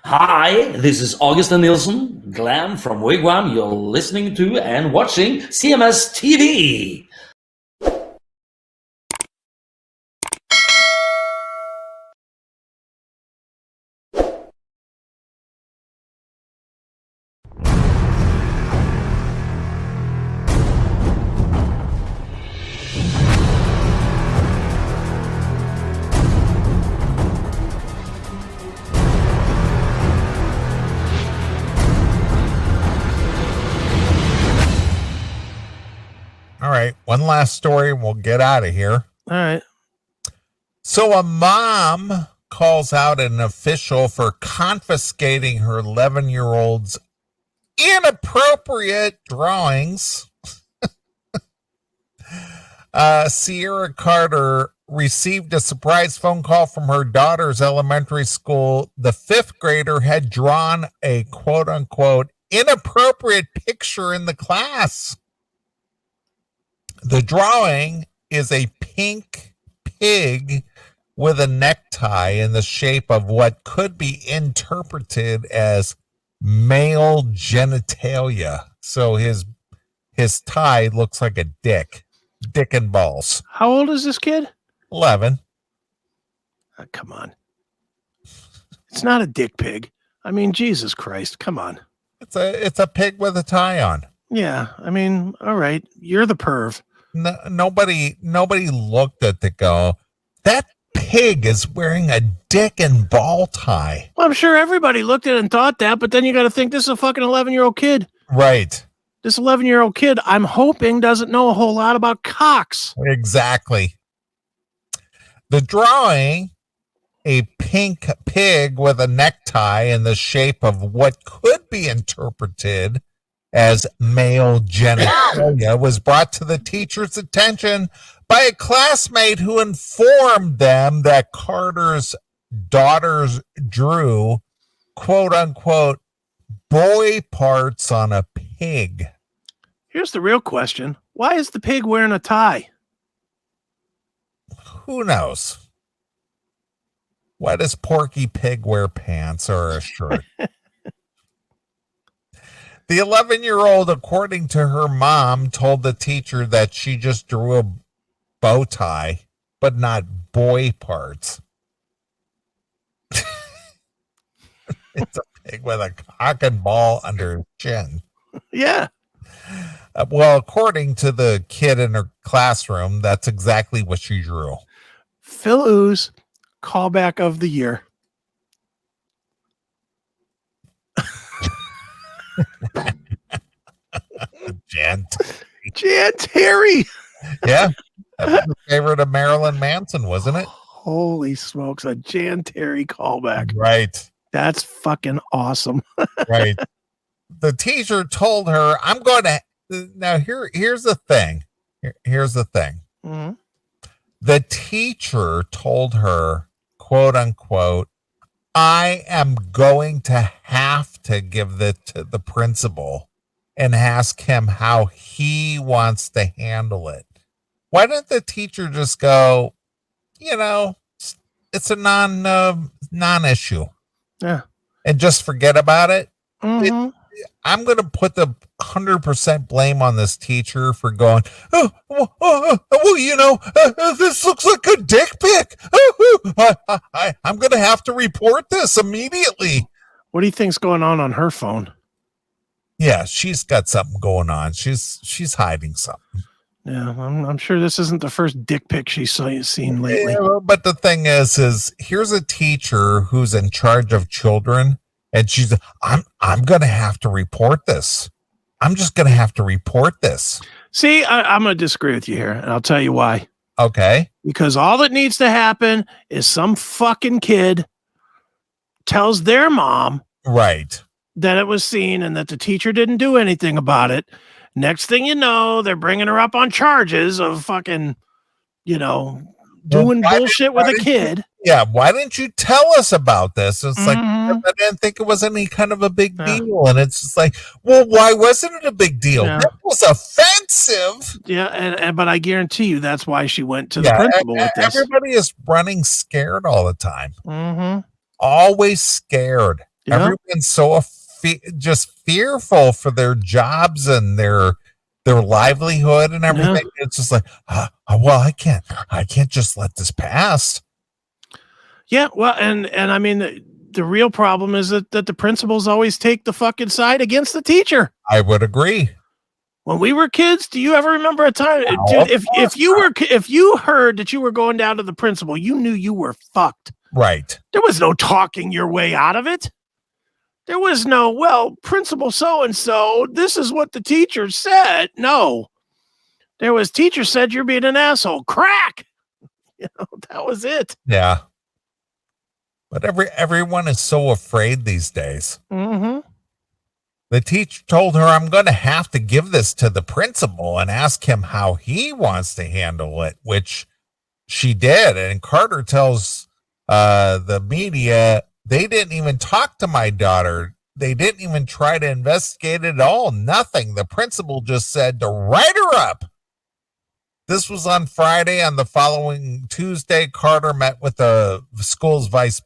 Hi, this is Augustin Nielsen, Glam from Wigwam. You're listening to and watching CMS TV. All right, one last story and we'll get out of here. All right. So a mom calls out an official for confiscating her 11-year-old's inappropriate drawings. Sierra Carter received a surprise phone call from her daughter's elementary school. The fifth grader had drawn a quote-unquote inappropriate picture in the class. The drawing is a pink pig with a necktie in the shape of what could be interpreted as male genitalia. So his tie looks like a dick and balls. How old is this kid? 11. Oh, come on. It's not a dick pig. I mean, Jesus Christ, come on. It's a pig with a tie on. Yeah, I mean, all right, you're the perv. No, nobody looked at the go, that pig is wearing a dick and ball tie. Well, I'm sure everybody looked at it and thought that, but then you got to think this is a fucking 11-year-old kid. Right. This 11-year-old kid, I'm hoping, doesn't know a whole lot about cocks. Exactly. The drawing, a pink pig with a necktie in the shape of what could be interpreted as male genitalia, was brought to the teacher's attention by a classmate who informed them that Carter's daughters drew, quote unquote, boy parts on a pig. Here's the real question. Why is the pig wearing a tie? Who knows? Why does Porky Pig wear pants or a shirt? The 11-year-old, according to her mom, told the teacher that she just drew a bow tie, but not boy parts. It's a pig with a cock and ball under his chin. Yeah. Well, according to the kid in her classroom, that's exactly what she drew. Phil Ooze, callback of the year. Jan Terry. Yeah. That was the favorite of Marilyn Manson, wasn't it? Holy smokes, a Jan Terry callback. Right. That's fucking awesome. Right. The teacher told her, I'm going to, now here's the thing. Here's the thing. Mm-hmm. The teacher told her, quote unquote, I am going to have to give it to the principal and ask him how he wants to handle it. Why didn't the teacher just go, it's a non-issue. Yeah. And just forget about it? Mm-hmm. I'm going to put the 100% blame on this teacher for going, this looks like a dick pic. I'm going to have to report this immediately. What do you think's going on her phone? Yeah, she's got something going on. She's hiding something. Yeah, I'm sure this isn't the first dick pic she's seen lately. Yeah, but the thing is here's a teacher who's in charge of children, and she's, I'm going to have to report this. I'm just going to have to report this. See, I'm going to disagree with you here, and I'll tell you why. Okay. Because all that needs to happen is some fucking kid tells their mom, right, that it was seen and that the teacher didn't do anything about it. Next thing you know, they're bringing her up on charges of fucking, doing bullshit with a kid. Why didn't you tell us about this? It's like, I didn't think it was any kind of a big deal. And it's just like, well, why wasn't it a big deal? Yeah. That was offensive. Yeah, but I guarantee you that's why she went to the principal with this. Everybody is running scared all the time. Mm-hmm. Always scared. Yeah. Everyone's so just fearful for their jobs and their livelihood and everything. Yeah. It's just like, well, I can't just let this pass. Yeah, well, and I mean the real problem is that the principals always take the fucking side against the teacher. I would agree. When we were kids, do you ever remember a time, dude? If you heard that you were going down to the principal, you knew you were fucked. Right. There was no talking your way out of it. There was no, well, principal so and so, this is what the teacher said. No, there was teacher said you're being an asshole. Crack. You know, that was it. Yeah. But everyone is so afraid these days. Mm-hmm. The teacher told her, I'm going to have to give this to the principal and ask him how he wants to handle it, which she did. And Carter tells the media, they didn't even talk to my daughter. They didn't even try to investigate it at all. Nothing. The principal just said to write her up. This was on Friday. On the following Tuesday, Carter met with the school's vice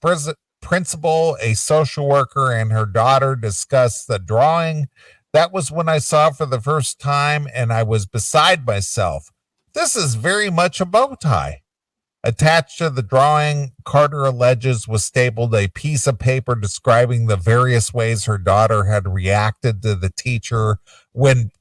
principal, a social worker, and her daughter discussed the drawing. That was when I saw it for the first time, and I was beside myself. This is very much a bow tie. Attached to the drawing, Carter alleges, was stapled a piece of paper describing the various ways her daughter had reacted to the teacher when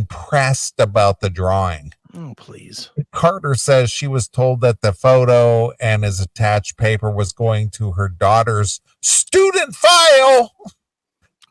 pressed about the drawing. Oh, please. Carter says she was told that the photo and his attached paper was going to her daughter's student file.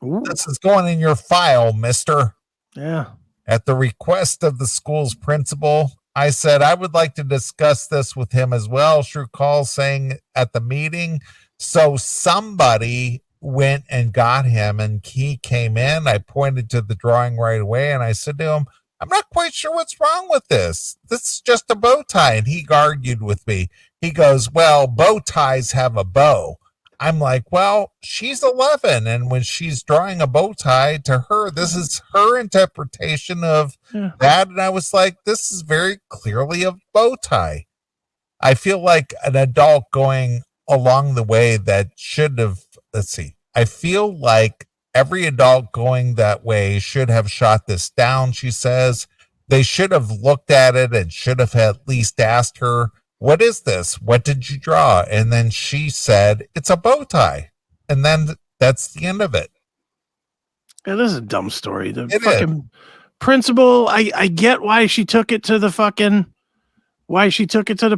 Ooh. This is going in your file, mister. Yeah. At the request of the school's principal, I said I would like to discuss this with him as well. She recalls saying at the meeting, so somebody went and got him and he came in. I pointed to the drawing right away and I said to him, I'm not quite sure what's wrong with this. This is just a bow tie. And he argued with me. He goes, well, bow ties have a bow. I'm like, well, she's 11. And when she's drawing a bow tie to her, this is her interpretation of that. And I was like, this is very clearly a bow tie. I feel like an adult going along the way that should have, I feel like every adult going that way should have shot this down, she says. They should have looked at it and should have at least asked her, what is this? What did you draw? And then she said, it's a bow tie. And then that's the end of it. It is a dumb story. The fucking principal, I get why she took it to the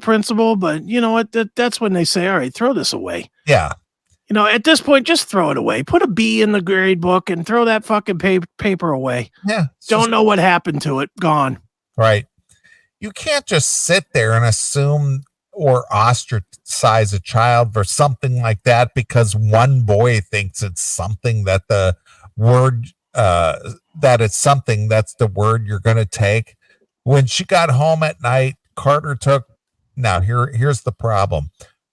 principal, but you know what? That's when they say, all right, throw this away. Yeah. You know, at this point, just throw it away. Put a B in the grade book and throw that fucking paper away. Yeah. Don't know what happened to it. Gone. Right. You can't just sit there and assume or ostracize a child for something like that because one boy thinks it's something that the word, that it's something that's the word you're going to take. When she got home at night, Carter took, now here's the problem.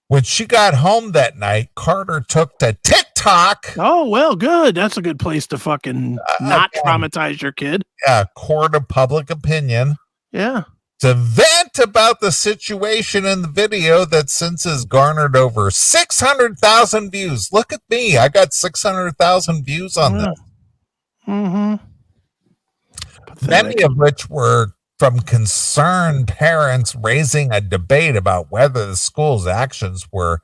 When she got home that night, Carter took to TikTok. Oh, well, good. That's a good place to fucking not traumatize your kid. Yeah, court of public opinion. Yeah. To vent about the situation in the video that since has garnered over 600,000 views. Look at me. I got 600,000 views on this. Mm-hmm. Many of which were from concerned parents raising a debate about whether the school's actions were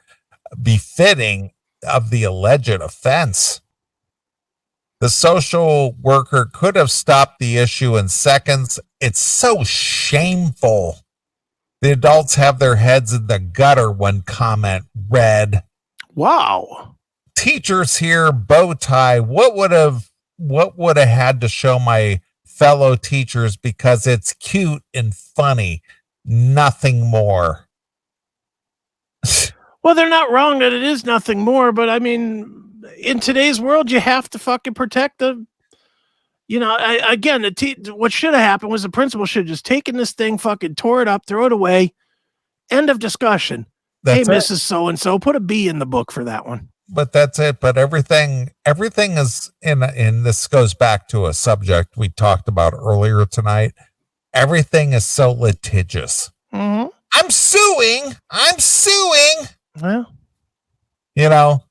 befitting of the alleged offense. The social worker could have stopped the issue in seconds. It's so shameful. The adults have their heads in the gutter, one comment read. Wow. Teachers here, bow tie. What would have had to show my fellow teachers because it's cute and funny. Nothing more. Well, they're not wrong that it is nothing more, but I mean, in today's world, you have to fucking protect the, you know, what should have happened was the principal should have just taken this thing, fucking tore it up, throw it away. End of discussion. That's hey, Mrs. So-and-so, put a B in the book for that one. But that's it. But everything is in this goes back to a subject we talked about earlier tonight. Everything is so litigious. Mm-hmm. I'm suing. Well, you know,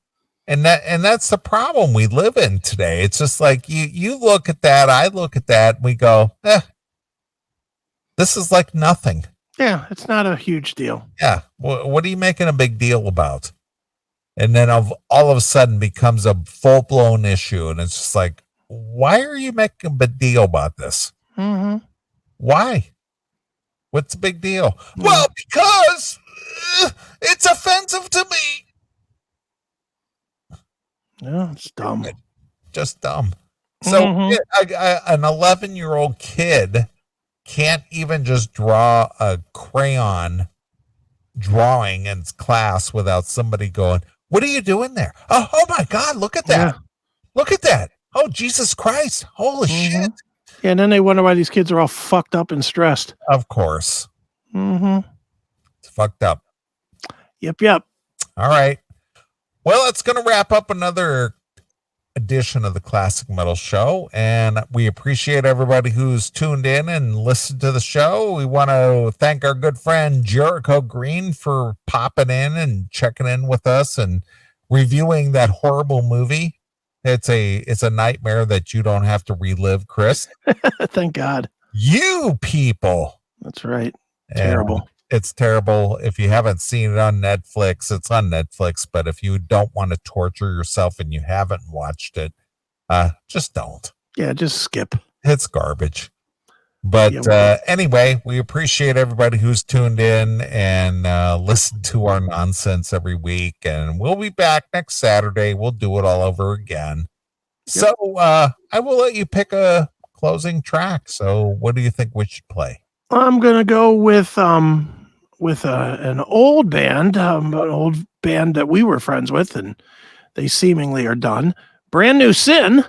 And that's the problem we live in today. It's just like you look at that, I look at that, and we go, this is like nothing. Yeah, it's not a huge deal. Yeah. What are you making a big deal about? And then all of a sudden becomes a full-blown issue. And it's just like, why are you making a big deal about this? Mm-hmm. Why? What's the big deal? Well, because it's offensive to me. Yeah, it's dumb. Just dumb. So an 11-year-old kid can't even just draw a crayon drawing in class without somebody going, what are you doing there? Oh my God, look at that. Yeah. Look at that. Oh, Jesus Christ. Holy shit. Yeah, and then they wonder why these kids are all fucked up and stressed. Of course. It's fucked up. Yep. All right. Well, it's going to wrap up another edition of the Classic Metal Show, and we appreciate everybody who's tuned in and listened to the show. We want to thank our good friend Jericho Green for popping in and checking in with us and reviewing that horrible movie. It's a nightmare that you don't have to relive, Chris. Thank God. You people. That's right. Terrible. It's terrible. If you haven't seen it on Netflix, it's on Netflix. But if you don't want to torture yourself and you haven't watched it, just don't. Yeah, just skip. It's garbage. But anyway, we appreciate everybody who's tuned in and listened to our nonsense every week. And we'll be back next Saturday. We'll do it all over again. Yep. So I will let you pick a closing track. So what do you think we should play? I'm gonna go with an old band, that we were friends with, and they seemingly are done. Brand New Sin.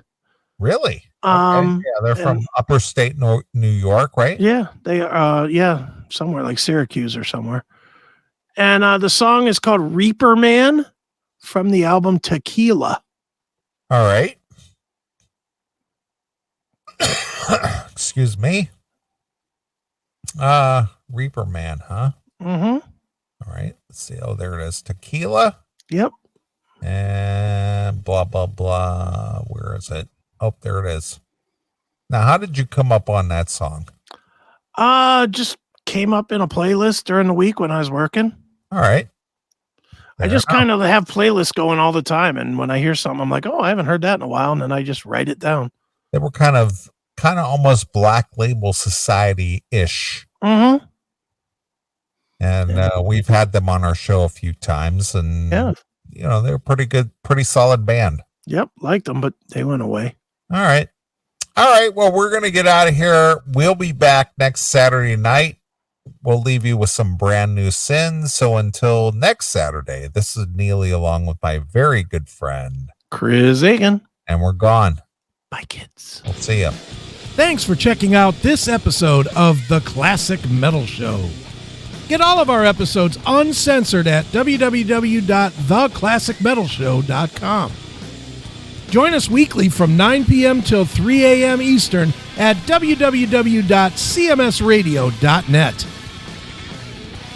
Really? Okay. Yeah, they're from upper state New York, right? Yeah, they are. Somewhere like Syracuse or somewhere. And the song is called Reaper Man from the album Tequila. All right. Excuse me. Reaper Man, huh? All right. Let's see. Oh, there it is. Tequila. Yep. And blah, blah, blah. Where is it? Oh, there it is. Now, how did you come up on that song? Just came up in a playlist during the week when I was working. All right. I just kind of have playlists going all the time. And when I hear something, I'm like, oh, I haven't heard that in a while. And then I just write it down. They were kind of almost Black Label Society-ish. And we've had them on our show a few times. And, they're a pretty good, pretty solid band. Yep. Liked them, but they went away. All right. Well, we're going to get out of here. We'll be back next Saturday night. We'll leave you with some Brand New Sins. So until next Saturday, this is Neely along with my very good friend, Chris Aiken. And we're gone. Bye, kids. We'll see you. Thanks for checking out this episode of The Classic Metal Show. Get all of our episodes uncensored at www.theclassicmetalshow.com. Join us weekly from 9 p.m. till 3 a.m. Eastern at www.cmsradio.net.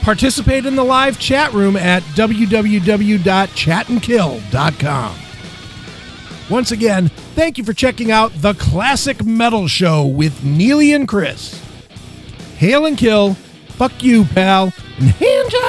Participate in the live chat room at www.chatandkill.com. Once again, thank you for checking out The Classic Metal Show with Neely and Chris. Hail and kill, fuck you, pal, and hand job.